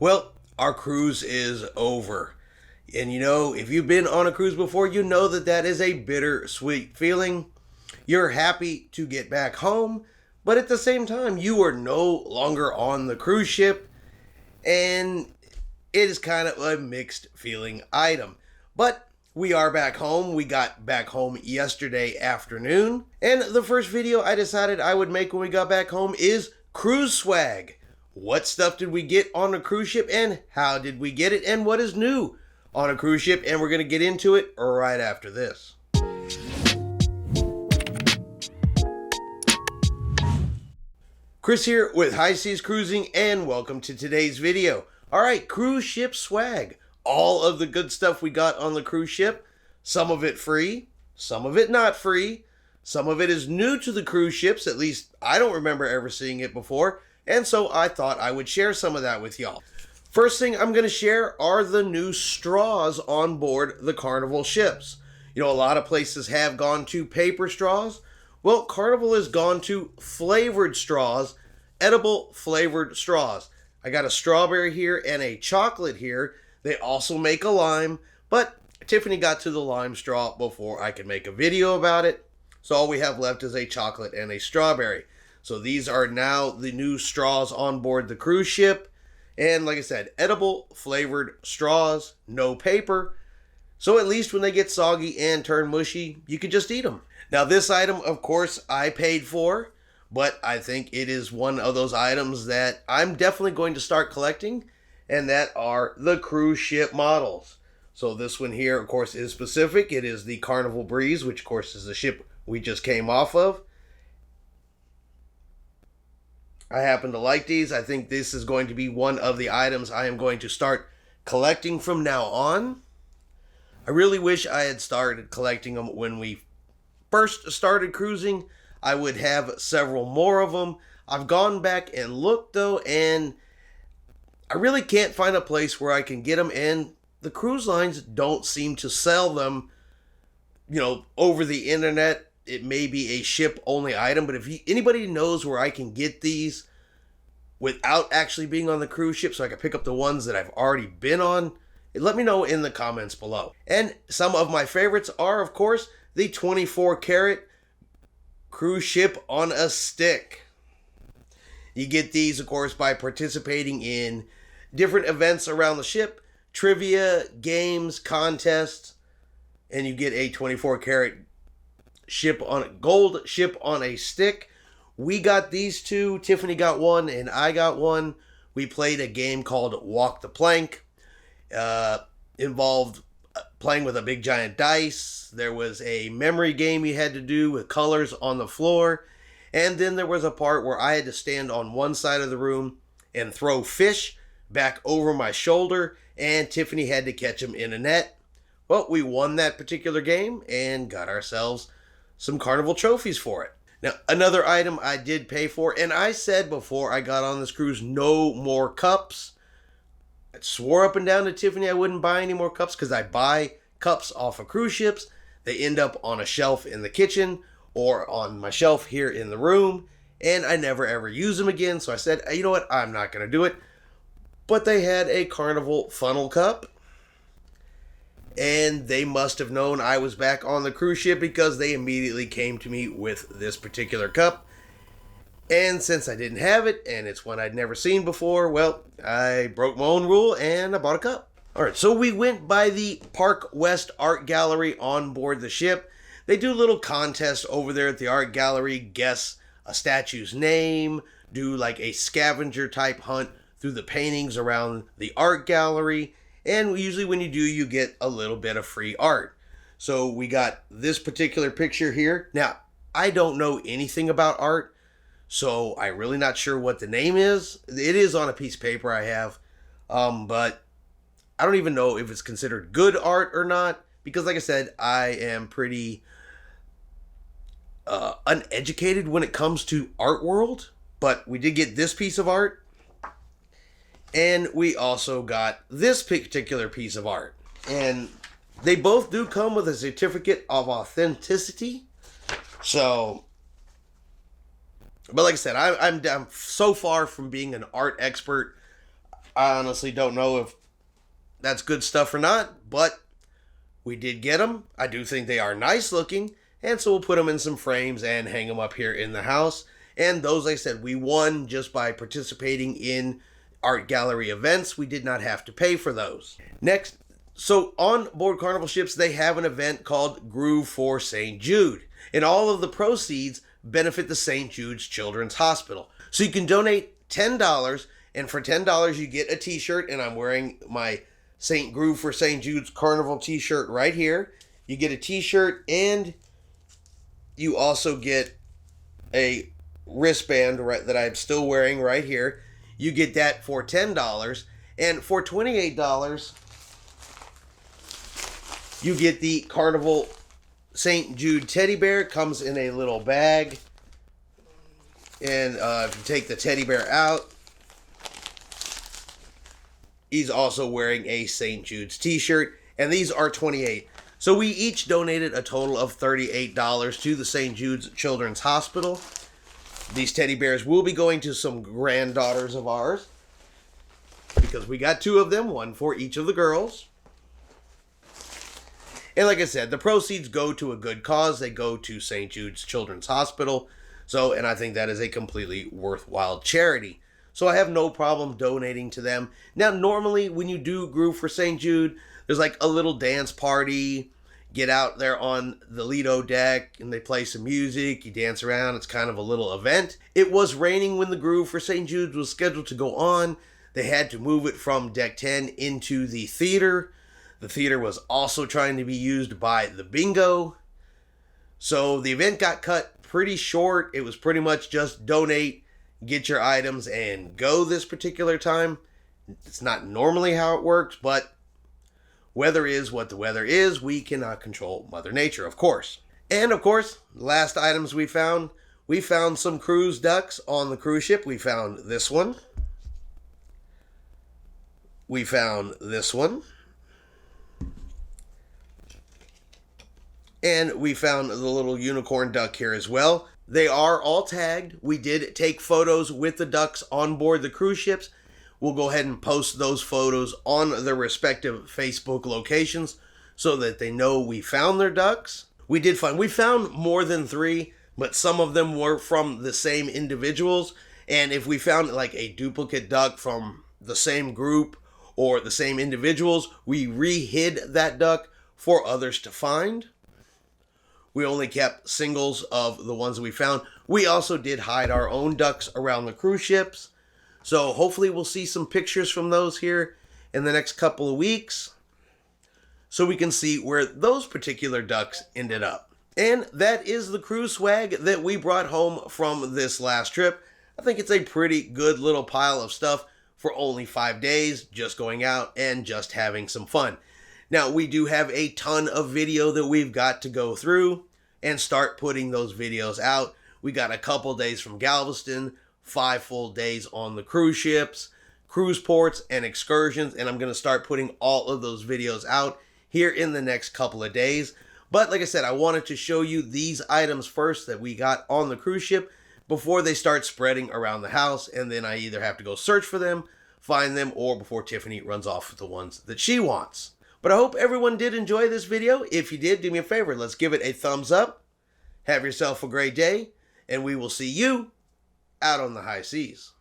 Well, our cruise is over. And you know, if you've been on a cruise before, you know that that is a bittersweet feeling. You're happy to get back home, but at the same time, you are no longer on the cruise ship, and it is kind of a mixed feeling item. But we are back home. We got back home yesterday afternoon, and the first video I decided I would make when we got back home is cruise swag. What stuff did we get on a cruise ship, and how did we get it, and what is new on a cruise ship? And we're going to get into it right after this. Chris here with High Seas Cruising, and welcome to today's video. Alright, cruise ship swag. All of the good stuff we got on the cruise ship. Some of it free, some of it not free. Some of it is new to the cruise ships, at least I don't remember ever seeing it before. And so I thought I would share some of that with y'all. First thing I'm going to share are the new straws on board the Carnival ships. You know, a lot of places have gone to paper straws. Well, Carnival has gone to flavored straws, edible flavored straws. I got a strawberry here and a chocolate here. They also make a lime, but Tiffany got to the lime straw before I could make a video about it. So all we have left is a chocolate and a strawberry. So these are now the new straws on board the cruise ship. And like I said, edible flavored straws, no paper. So at least when they get soggy and turn mushy, you can just eat them. Now this item, of course, I paid for, but I think it is one of those items that I'm definitely going to start collecting, and that are the cruise ship models. So this one here, of course, is specific. It is the Carnival Breeze, which of course is the ship we just came off of. I happen to like these. I think this is going to be one of the items I am going to start collecting from now on. I really wish I had started collecting them when we first started cruising. I would have several more of them. I've gone back and looked though, and I really can't find a place where I can get them, and the cruise lines don't seem to sell them, you know, over the internet. It may be a ship-only item, but if anybody knows where I can get these without actually being on the cruise ship so I can pick up the ones that I've already been on, let me know in the comments below. And some of my favorites are, of course, the 24 karat cruise ship on a stick. You get these, of course, by participating in different events around the ship, trivia, games, contests, and you get a 24 karat ship on a gold ship on a stick. We got these two. Tiffany got one and I got one. We played a game called Walk the Plank. Involved playing with a big giant dice. There was a memory game you had to do with colors on the floor. And then there was a part where I had to stand on one side of the room and throw fish back over my shoulder, and Tiffany had to catch them in a net. Well, we won that particular game and got ourselves some Carnival trophies for it. Now, another item I did pay for, and I said before I got on this cruise, no more cups. I swore up and down to Tiffany I wouldn't buy any more cups because I buy cups off of cruise ships. They end up on a shelf in the kitchen or on my shelf here in the room, and I never ever use them again. So I said, you know what, I'm not going to do it. But they had a Carnival funnel cup, and they must have known I was back on the cruise ship because they immediately came to me with this particular cup. And since I didn't have it, and it's one I'd never seen before, well, I broke my own rule and I bought a cup. Alright, so we went by the Park West Art Gallery on board the ship. They do little contests over there at the art gallery, guess a statue's name, do like a scavenger type hunt through the paintings around the art gallery. And usually when you do, you get a little bit of free art. So we got this particular picture here. Now, I don't know anything about art, so I'm really not sure what the name is. It is on a piece of paper I have, but I don't even know if it's considered good art or not, because like I said, I am pretty uneducated when it comes to art world. But we did get this piece of art. And we also got this particular piece of art. And they both do come with a certificate of authenticity. So, but like I said, I'm so far from being an art expert. I honestly don't know if that's good stuff or not, but we did get them. I do think they are nice looking, and so we'll put them in some frames and hang them up here in the house. And those, like I said, we won just by participating in art gallery events. We did not have to pay for those. Next, so on board Carnival ships, they have an event called Groove for St. Jude, and all of the proceeds benefit the St. Jude's Children's Hospital. So you can donate $10, and for $10 you get a t-shirt, and I'm wearing my St. Groove for St. Jude's Carnival t-shirt right here. You get a t-shirt, and you also get a wristband that I'm still wearing right here. You get that for $10, and for $28 you get the Carnival St. Jude teddy bear. It comes in a little bag, and if you take the teddy bear out, he's also wearing a St. Jude's t-shirt, and these are $28. So we each donated a total of $38 to the St. Jude's Children's Hospital. These teddy bears will be going to some granddaughters of ours, because we got 2 of them, one for each of the girls. And like I said, the proceeds go to a good cause. They go to St. Jude's Children's Hospital. So, and I think that is a completely worthwhile charity. So I have no problem donating to them. Now, normally when you do Groove for St. Jude, there's like a little dance party. Get out there on the Lido deck and they play some music. You dance around. It's kind of a little event. It was raining when the Groove for St. Jude's was scheduled to go on. They had to move it from deck 10 into the theater. The theater was also trying to be used by the bingo. So the event got cut pretty short. It was pretty much just donate, get your items, and go this particular time. It's not normally how it works, but weather is what the weather is. We cannot control Mother Nature, of course. And of course, last items we found some cruise ducks on the cruise ship. We found this one. We found this one. And we found the little unicorn duck here as well. They are all tagged. We did take photos with the ducks on board the cruise ships. We'll go ahead and post those photos on their respective Facebook locations so that they know we found their ducks. We found more than 3, but some of them were from the same individuals. And if we found like a duplicate duck from the same group or the same individuals, we re-hid that duck for others to find. We only kept singles of the ones that we found. We also did hide our own ducks around the cruise ships. So hopefully we'll see some pictures from those here in the next couple of weeks, so we can see where those particular ducks ended up. And that is the cruise swag that we brought home from this last trip. I think it's a pretty good little pile of stuff for only 5 days, just going out and just having some fun. Now, we do have a ton of video that we've got to go through and start putting those videos out. We got a couple days from Galveston, 5 full days on the cruise ships, cruise ports, and excursions, and I'm going to start putting all of those videos out here in the next couple of days. But like I said, I wanted to show you these items first that we got on the cruise ship before they start spreading around the house, and then I either have to go search for them, find them, or before Tiffany runs off with the ones that she wants. But I hope everyone did enjoy this video. If you did, do me a favor. Let's give it a thumbs up. Have yourself a great day, and we will see you out on the high seas.